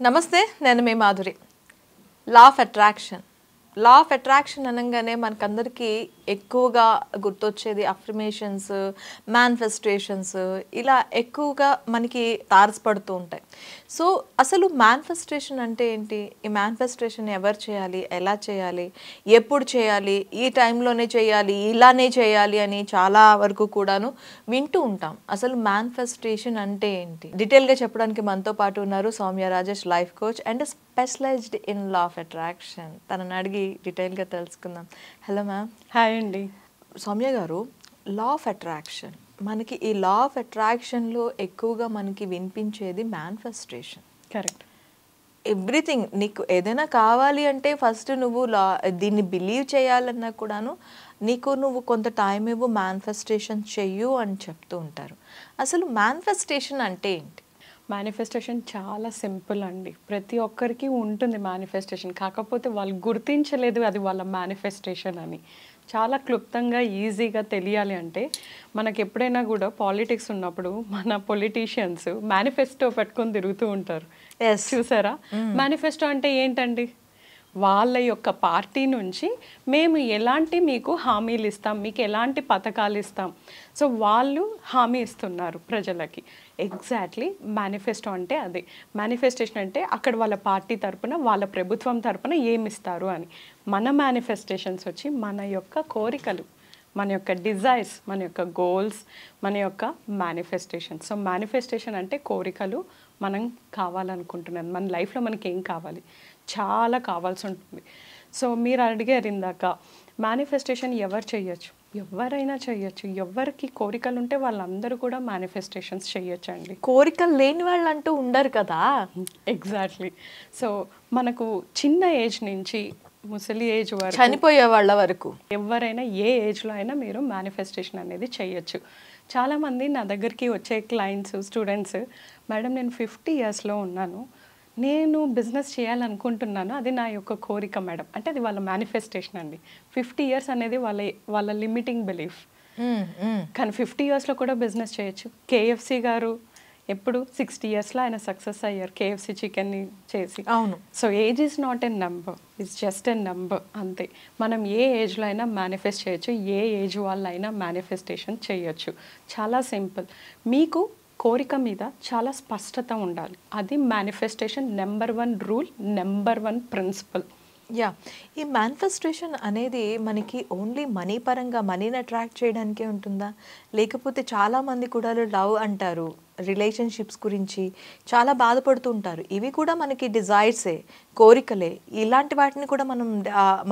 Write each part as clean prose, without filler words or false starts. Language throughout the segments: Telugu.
నమస్తే, నేను మీ Madhuri. Law of attraction. Law of attraction అనగానే మనకందరికీ ఎక్కువగా గుర్తొచ్చేది అఫర్మేషన్స్, మేనిఫెస్టేషన్స్, ఇలా ఎక్కువగా మనకి తారసపడుతూ ఉంటాయి. సో అసలు మేనిఫెస్టేషన్ అంటే ఏంటి? ఈ మేనిఫెస్టేషన్ ఎవరు చేయాలి, ఎలా చేయాలి, ఎప్పుడు చేయాలి, ఈ టైంలోనే చేయాలి, ఇలానే చేయాలి అని చాలా వరకు కూడాను వింటూ ఉంటాం. అసలు మేనిఫెస్టేషన్ అంటే ఏంటి? డీటెయిల్గా చెప్పడానికి మనతో పాటు ఉన్నారు Soumya Rajesh, life coach and specialized in law of attraction. తనని అడిగి డీటెయిల్గా తెలుసుకుందాం. Hello ma'am. హాయ్ అండి. సౌమ్య గారు, లా ఆఫ్ అట్రాక్షన్, మనకి ఈ లా ఆఫ్ అట్రాక్షన్లో ఎక్కువగా మనకి వినిపించేది మేనిఫెస్టేషన్. కరెక్ట్. ఎవ్రీథింగ్ నీకు ఏదైనా కావాలి అంటే ఫస్ట్ నువ్వు దీన్ని బిలీవ్ చేయాలన్నా కూడాను నువ్వు కొంత టైం ఇవ్వు, మేనిఫెస్టేషన్ చెయ్యు అని చెప్తూ ఉంటారు. అసలు మేనిఫెస్టేషన్ అంటే ఏంటి? మేనిఫెస్టేషన్ చాలా సింపుల్ అండి. ప్రతి ఒక్కరికి ఉంటుంది మేనిఫెస్టేషన్. కాకపోతే వాళ్ళు గుర్తించలేదు అది వాళ్ళ మేనిఫెస్టేషన్ అని. చాలా క్లుప్తంగా ఈజీగా తెలియాలి అంటే మనకి ఎప్పుడైనా కూడా పాలిటిక్స్ ఉన్నప్పుడు మన పొలిటీషియన్స్ మేనిఫెస్టో పెట్టుకొని తిరుగుతూ ఉంటారు. చూసారా? మేనిఫెస్టో అంటే ఏంటండి? వాళ్ళ యొక్క పార్టీ నుంచి మేము ఎలాంటి మీకు హామీలు ఇస్తాం, మీకు ఎలాంటి పథకాలు ఇస్తాం, సో వాళ్ళు హామీ ఇస్తున్నారు ప్రజలకి. ఎగ్జాక్ట్లీ మేనిఫెస్టో అంటే అదే. మేనిఫెస్టేషన్ అంటే అక్కడ వాళ్ళ పార్టీ తరపున, వాళ్ళ ప్రభుత్వం తరపున ఏమి ఇస్తారు అని. మన మేనిఫెస్టేషన్స్ వచ్చి మన యొక్క కోరికలు, మన యొక్క డిజైర్స్, మన యొక్క గోల్స్, మన యొక్క మేనిఫెస్టేషన్. సో మేనిఫెస్టేషన్ అంటే కోరికలు, మనం కావాలనుకుంటున్నాను, మన లైఫ్లో మనకి ఏం కావాలి, చాలా కావాల్సి ఉంటుంది. సో మీరు అడిగారు ఇందాక, మేనిఫెస్టేషన్ ఎవరు చేయొచ్చు? ఎవరైనా చేయొచ్చు. ఎవరికి కోరికలు ఉంటే వాళ్ళందరూ కూడా మేనిఫెస్టేషన్స్ చేయొచ్చు అండి. కోరికలు లేని వాళ్ళు అంటూ ఉండరు కదా. ఎగ్జాక్ట్లీ. సో మనకు చిన్న ఏజ్ నుంచి ముసలి ఏజ్ వరకు, చనిపోయే వాళ్ళ వరకు ఎవరైనా ఏ ఏజ్లో అయినా మీరు మేనిఫెస్టేషన్ అనేది చేయొచ్చు. చాలామంది నా దగ్గరికి వచ్చే క్లయింట్స్, స్టూడెంట్స్, మేడం నేను 50 yearsలో ఉన్నాను, నేను బిజినెస్ చేయాలనుకుంటున్నాను, అది నా యొక్క కోరిక మేడం అంటే అది వాళ్ళ మేనిఫెస్టేషన్ అండి. 50 years అనేది వాళ్ళ లిమిటింగ్ బిలీఫ్. కానీ 50 yearsలో కూడా బిజినెస్ చేయొచ్చు. కేఎఫ్సి గారు ఎప్పుడు 60 yearsలో ఆయన సక్సెస్ అయ్యారు కేఎఫ్సి చికెన్ని చేసి. అవును. So age is not a number, it's just a number అంతే. మనం ఏ ఏజ్లో అయినా మేనిఫెస్ట్ చేయొచ్చు, ఏ ఏజ్ వాళ్ళైనా మేనిఫెస్టేషన్ చేయొచ్చు. చాలా సింపుల్. మీకు కోరిక మీద చాలా స్పష్టత ఉండాలి. అది manifestation number 1 rule, number 1 principle. Yeah, ఈ మేనిఫెస్టేషన్ అనేది మనకి ఓన్లీ మనీ పరంగా, మనీని అట్రాక్ట్ చేయడానికే ఉంటుందా? లేకపోతే చాలామంది కూడా లవ్ అంటారు, రిలేషన్షిప్స్ గురించి చాలా బాధపడుతూ ఉంటారు. ఇవి కూడా మనకి డిజైర్సే, కోరికలే. ఇలాంటి వాటిని కూడా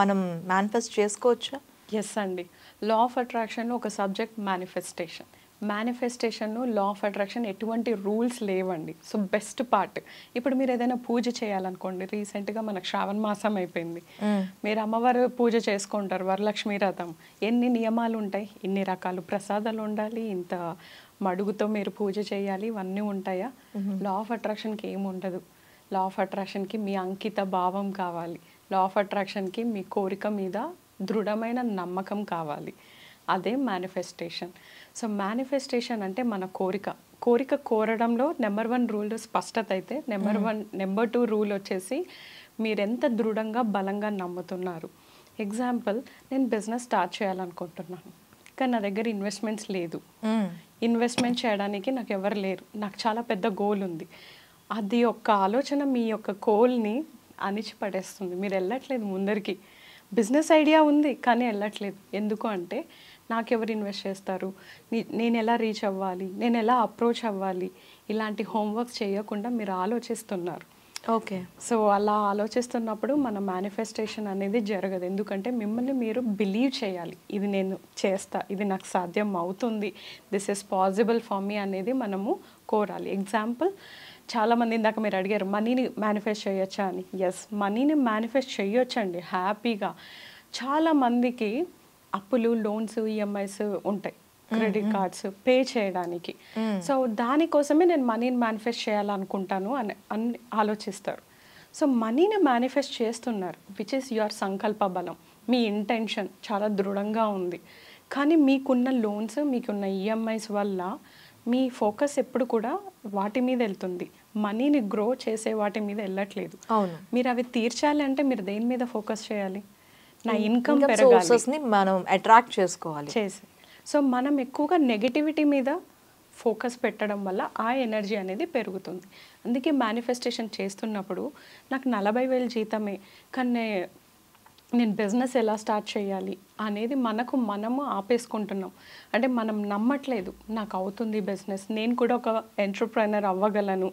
మనం మేనిఫెస్ట్ చేసుకోవచ్చా? ఎస్ అండి. లా ఆఫ్ అట్రాక్షన్లో ఒక సబ్జెక్ట్ మేనిఫెస్టేషన్. మేనిఫెస్టేషన్లో లా ఆఫ్ అట్రాక్షన్ ఎటువంటి రూల్స్ లేవండి. సో బెస్ట్ పార్ట్, ఇప్పుడు మీరు ఏదైనా పూజ చేయాలనుకోండి, రీసెంట్గా మనకు శ్రావణ మాసం అయిపోయింది, మీరు అమ్మవారు పూజ చేసుకుంటారు, వరలక్ష్మి వ్రతం, ఎన్ని నియమాలు ఉంటాయి, ఇన్ని రకాలు ప్రసాదాలు ఉండాలి, ఇంత మడుగుతో మీరు పూజ చేయాలి, ఇవన్నీ ఉంటాయా? లా ఆఫ్ అట్రాక్షన్కి ఏమి ఉండదు. లా ఆఫ్ అట్రాక్షన్కి మీ అంకిత భావం కావాలి. లా ఆఫ్ అట్రాక్షన్కి మీ కోరిక మీద దృఢమైన నమ్మకం కావాలి. అదే మేనిఫెస్టేషన్. సో మేనిఫెస్టేషన్ అంటే మన కోరిక కోరడంలో నెంబర్ 1 రూల్ స్పష్టత అయితే, నెంబర్ 2 రూల్ వచ్చేసి మీరెంత దృఢంగా బలంగా నమ్ముతున్నారు. ఎగ్జాంపుల్, నేను బిజినెస్ స్టార్ట్ చేయాలనుకుంటున్నాను, కానీ నా దగ్గర ఇన్వెస్ట్మెంట్స్ లేదు. ఇన్వెస్ట్మెంట్ చేయడానికి నాకు ఎవరు లేరు, నాకు చాలా పెద్ద గోల్ ఉంది. అది ఒక్క ఆలోచన మీ యొక్క గోల్ని అణిచిపడేస్తుంది. మీరు వెళ్ళట్లేదు ముందరికి. బిజినెస్ ఐడియా ఉంది కానీ వెళ్ళట్లేదు. ఎందుకు అంటే నాకెవరు ఇన్వెస్ట్ చేస్తారు, నేను ఎలా రీచ్ అవ్వాలి, నేను ఎలా అప్రోచ్ అవ్వాలి, ఇలాంటి హోంవర్క్ చేయకుండా మీరు ఆలోచిస్తున్నారు. ఓకే. సో అలా ఆలోచిస్తున్నప్పుడు మన మేనిఫెస్టేషన్ అనేది జరగదు. ఎందుకంటే మిమ్మల్ని మీరు బిలీవ్ చేయాలి, ఇది నేను చేస్తా, ఇది నాకు సాధ్యం అవుతుంది, this is possible for me అనేది మనము కోరాలి. ఎగ్జాంపుల్, చాలామంది ఇందాక మీరు అడిగారు మనీని మేనిఫెస్ట్ చేయొచ్చా అని. ఎస్, మనీని మేనిఫెస్ట్ చేయొచ్చండి హ్యాపీగా. చాలామందికి అప్పులు, లోన్స్, ఈఎంఐస్ ఉంటాయి, క్రెడిట్ కార్డ్స్ పే చేయడానికి. సో దానికోసమే నేను మనీని మేనిఫెస్ట్ చేయాలనుకుంటాను అని ఆలోచిస్తారు. సో మనీని మేనిఫెస్ట్ చేస్తున్నారు, విచ్ ఈస్ యువర్ సంకల్ప బలం. మీ ఇంటెన్షన్ చాలా దృఢంగా ఉంది. కానీ మీకున్న లోన్స్, మీకున్న ఈఎంఐస్ వల్ల మీ ఫోకస్ ఎప్పుడు కూడా వాటి మీద వెళ్తుంది, మనీని గ్రో చేసే వాటి మీద వెళ్ళట్లేదు. అవును. మీరు అవి తీర్చాలి అంటే మీరు దేని మీద ఫోకస్ చేయాలి? నా ఇన్కమ్ పెరగాలి, సోర్సెస్ని మనం అట్రాక్ట్ చేసుకోవాలి చేసి. సో మనం ఎక్కువగా నెగటివిటీ మీద ఫోకస్ పెట్టడం వల్ల ఆ ఎనర్జీ అనేది పెరుగుతుంది. అందుకే మేనిఫెస్టేషన్ చేస్తున్నప్పుడు నాకు 40,000 జీతమే, కానీ నేను బిజినెస్ ఎలా స్టార్ట్ చేయాలి అనేది మనము ఆపేసుకుంటున్నాం. అంటే మనం నమ్మట్లేదు నాకు అవుతుంది బిజినెస్, నేను కూడా ఒక ఎంటర్‌ప్రెన్యూర్ అవ్వగలను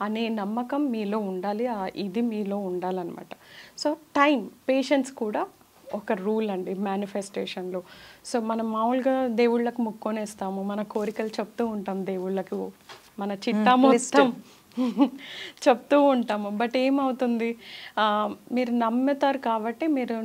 అనే నమ్మకం మీలో ఉండాలి, ఇది మీలో ఉండాలన్నమాట. సో టైం, పేషెన్స్ కూడా ఒక రూల్ అండి మేనిఫెస్టేషన్లో. సో మనం మామూలుగా దేవుళ్ళకి మొక్కునేస్తాము, మన కోరికలు చెప్తూ ఉంటాం దేవుళ్ళకు, మన చిట్టా మొత్తం చెప్తూ ఉంటాము. బట్ ఏమవుతుంది, మీరు నమ్ముతారు కాబట్టి మీరు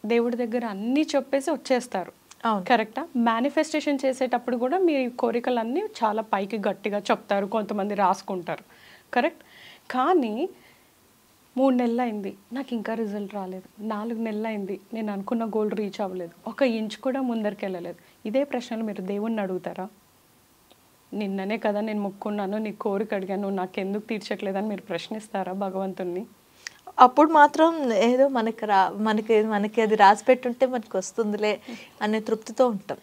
దేవుడి దగ్గర అన్నీ చెప్పేసి వచ్చేస్తారు. కరెక్టా? మేనిఫెస్టేషన్ చేసేటప్పుడు కూడా మీ కోరికలన్నీ చాలా పైకి గట్టిగా చెప్తారు, కొంతమంది రాసుకుంటారు. కరెక్ట్? కానీ 3 నెలలు అయింది నాకు ఇంకా రిజల్ట్ రాలేదు, 4 నెలలు అయింది నేను అనుకున్న గోల్ రీచ్ అవ్వలేదు, 1 ఇంచ్ కూడా ముందరికి వెళ్ళలేదు. ఇదే ప్రశ్నలు మీరు దేవుణ్ణి అడుగుతారా? నిన్ననే కదా నేను మొక్కున్నాను, నీ కోరిక అడిగాను, నాకు ఎందుకు తీర్చట్లేదని మీరు ప్రశ్నిస్తారా భగవంతుణ్ణి? అప్పుడు మాత్రం ఏదో మనకి అది రాసి పెట్టుంటే మనకి వస్తుందిలే అనే తృప్తితో ఉంటాం.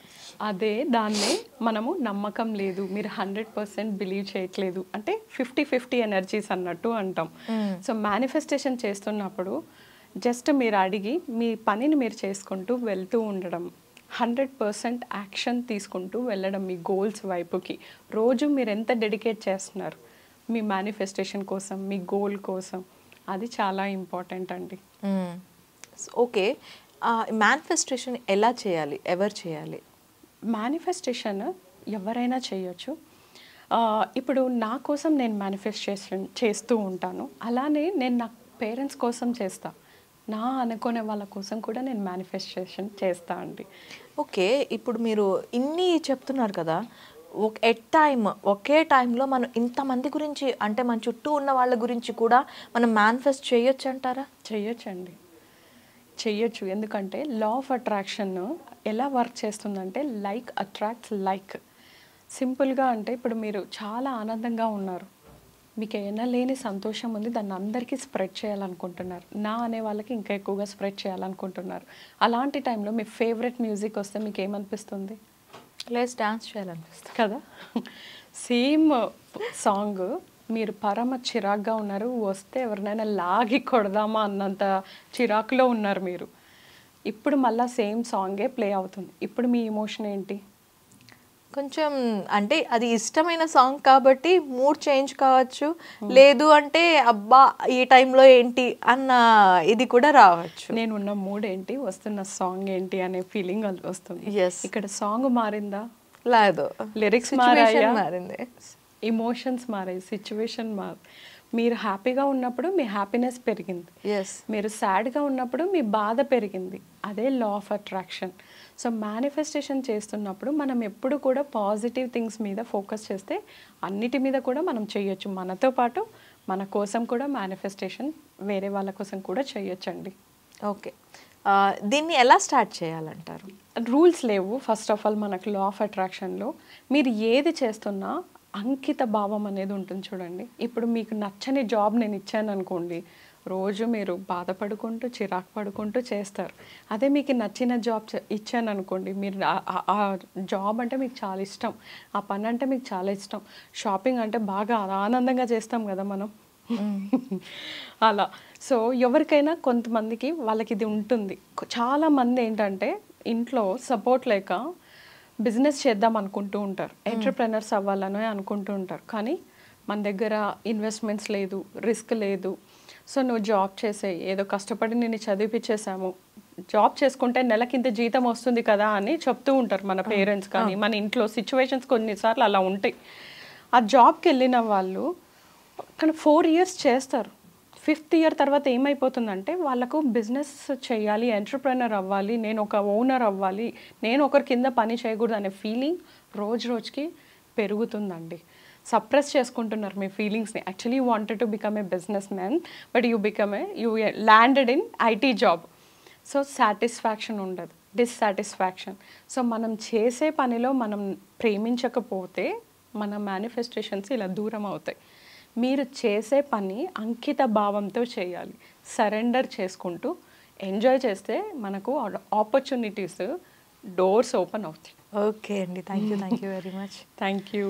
అదే దాన్నే మనము నమ్మకం లేదు, మీరు 100% బిలీవ్ చేయట్లేదు అంటే 50-50 ఎనర్జీస్ అన్నట్టు అంటాం. సో మేనిఫెస్టేషన్ చేస్తున్నప్పుడు జస్ట్ మీరు అడిగి మీ పనిని మీరు చేసుకుంటూ వెళ్తూ ఉండడం, 100% యాక్షన్ తీసుకుంటూ వెళ్ళడం మీ గోల్స్ వైపుకి. రోజు మీరు ఎంత డెడికేట్ చేస్తున్నారు మీ మేనిఫెస్టేషన్ కోసం, మీ గోల్ కోసం, అది చాలా ఇంపార్టెంట్ అండి. ఓకే, మేనిఫెస్టేషన్ ఎలా చేయాలి, ఎవరు చేయాలి? మేనిఫెస్టేషన్ ఎవరైనా చేయొచ్చు. ఇప్పుడు నా కోసం నేను మేనిఫెస్టేషన్ చేస్తూ ఉంటాను, అలానే నేను నా పేరెంట్స్ కోసం చేస్తా, నా అనుకునే వాళ్ళ కోసం కూడా నేను మేనిఫెస్టేషన్ చేస్తా అండి. ఓకే, ఇప్పుడు మీరు ఇన్ని చెప్తున్నారు కదా, ఒకే టైంలో మనం ఇంతమంది గురించి, అంటే మన చుట్టూ ఉన్న వాళ్ళ గురించి కూడా మనం మేనిఫెస్ట్ చేయొచ్చు అంటారా? చెయ్యొచ్చండి, చెయ్యొచ్చు. ఎందుకంటే లా ఆఫ్ అట్రాక్షన్ ఎలా వర్క్ చేస్తుందంటే లైక్ అట్రాక్ట్స్ లైక్. సింపుల్గా అంటే ఇప్పుడు మీరు చాలా ఆనందంగా ఉన్నారు, మీకు ఏమైనా లేని సంతోషం ఉంది, దాన్ని అందరికీ స్ప్రెడ్ చేయాలనుకుంటున్నారు, నా అనే వాళ్ళకి ఇంకా ఎక్కువగా స్ప్రెడ్ చేయాలనుకుంటున్నారు. అలాంటి టైంలో మీ ఫేవరెట్ మ్యూజిక్ వస్తే మీకు ఏమనిపిస్తుంది? లేస్ డాన్స్ చేయాలనిపిస్తుంది కదా. సేమ్ సాంగ్ మీరు పరమ చిరాగ్గా ఉన్నారు, వస్తే ఎవరినైనా లాగి కొడదామా అన్నంత చిరాకులో ఉన్నారు మీరు, ఇప్పుడు మళ్ళీ సేమ్ సాంగే ప్లే అవుతుంది, ఇప్పుడు మీ ఎమోషన్ ఏంటి? కొంచెం అంటే అది ఇష్టమైన సాంగ్ కాబట్టి మూడ్ చేంజ్ కావచ్చు, లేదు అంటే అబ్బా ఈ టైంలో ఏంటి అన్న ఇది కూడా రావచ్చు. నేనున్న మూడ్ ఏంటి, వస్తున్న సాంగ్ ఏంటి అనే ఫీలింగ్ వస్తుంది. ఇక్కడ సాంగ్ మారిందా? లేదు, లిరిక్స్ మారింది, ఎమోషన్స్ మారాయి, సిచ్యువేషన్ మీరు హ్యాపీగా ఉన్నప్పుడు మీ హ్యాపీనెస్ పెరిగింది, మీరు సాడ్గా ఉన్నప్పుడు మీ బాధ పెరిగింది. అదే లా ఆఫ్ అట్రాక్షన్. సో మేనిఫెస్టేషన్ చేస్తున్నప్పుడు మనం ఎప్పుడు కూడా పాజిటివ్ థింగ్స్ మీద ఫోకస్ చేస్తే అన్నిటి మీద కూడా మనం చేయొచ్చు. మనతో పాటు మన కోసం కూడా మేనిఫెస్టేషన్ వేరే వాళ్ళ కోసం కూడా చేయొచ్చండి. ఓకే, దీన్ని ఎలా స్టార్ట్ చేయాలంటారు? రూల్స్ లేవు. ఫస్ట్ ఆఫ్ ఆల్ మనకు లా ఆఫ్ అట్రాక్షన్లో మీరు ఏది చేస్తున్నా అంకిత భావం అనేది ఉంటుంది చూడండి. ఇప్పుడు మీకు నచ్చని జాబ్ నేను ఇచ్చాను అనుకోండి, రోజు మీరు బాధపడుకుంటూ చిరాకు పడుకుంటూ చేస్తారు. అదే మీకు నచ్చిన జాబ్ ఇచ్చాను అనుకోండి, మీరు ఆ జాబ్ అంటే మీకు చాలా ఇష్టం, ఆ పని అంటే మీకు చాలా ఇష్టం, షాపింగ్ అంటే బాగా ఆనందంగా చేస్తాం కదా మనం అలా. సో ఎవరికైనా కొంతమందికి వాళ్ళకి ఇది ఉంటుంది. చాలామంది ఏంటంటే ఇంట్లో సపోర్ట్ లేక బిజినెస్ చేద్దాం అనుకుంటూ ఉంటారు, ఎంటర్‌ప్రెన్యూర్స్ అవ్వాలని అనుకుంటూ ఉంటారు, కానీ మన దగ్గర ఇన్వెస్ట్మెంట్స్ లేదు, రిస్క్ లేదు. సో నువ్వు జాబ్ చేసేయి, ఏదో కష్టపడి నేను చదివిపించేసాము, జాబ్ చేసుకుంటే నెలకింత జీతం వస్తుంది కదా అని చెప్తూ ఉంటారు మన పేరెంట్స్, కానీ మన ఇంట్లో సిచ్యువేషన్స్ కొన్నిసార్లు అలా ఉంటాయి. ఆ జాబ్కి వెళ్ళిన వాళ్ళు కానీ 4 years చేస్తారు, 5th year తర్వాత ఏమైపోతుందంటే వాళ్ళకు బిజినెస్ చేయాలి, ఎంటర్‌ప్రెన్యూర్ అవ్వాలి, నేను ఒక ఓనర్ అవ్వాలి, నేను ఒకరి కింద పని చేయకూడదు అనే ఫీలింగ్ రోజు రోజుకి పెరుగుతుందండి. సప్రెస్ చేసుకుంటున్నారు మీ ఫీలింగ్స్ని. Actually you wanted to become a businessman, but you landed in IT job. So satisfaction ఉండదు, డిస్సాటిస్ఫాక్షన్. సో మనం చేసే పనిలో మనం ప్రేమించకపోతే మన మేనిఫెస్టేషన్స్ ఇలా దూరం అవుతాయి. మీరు చేసే పని అంకిత భావంతో చేయాలి, సరెండర్ చేసుకుంటూ ఎంజాయ్ చేస్తే మనకు ఆపర్చునిటీస్, డోర్స్ ఓపెన్ అవుతాయి. ఓకే అండి, thank you very much. Thank you.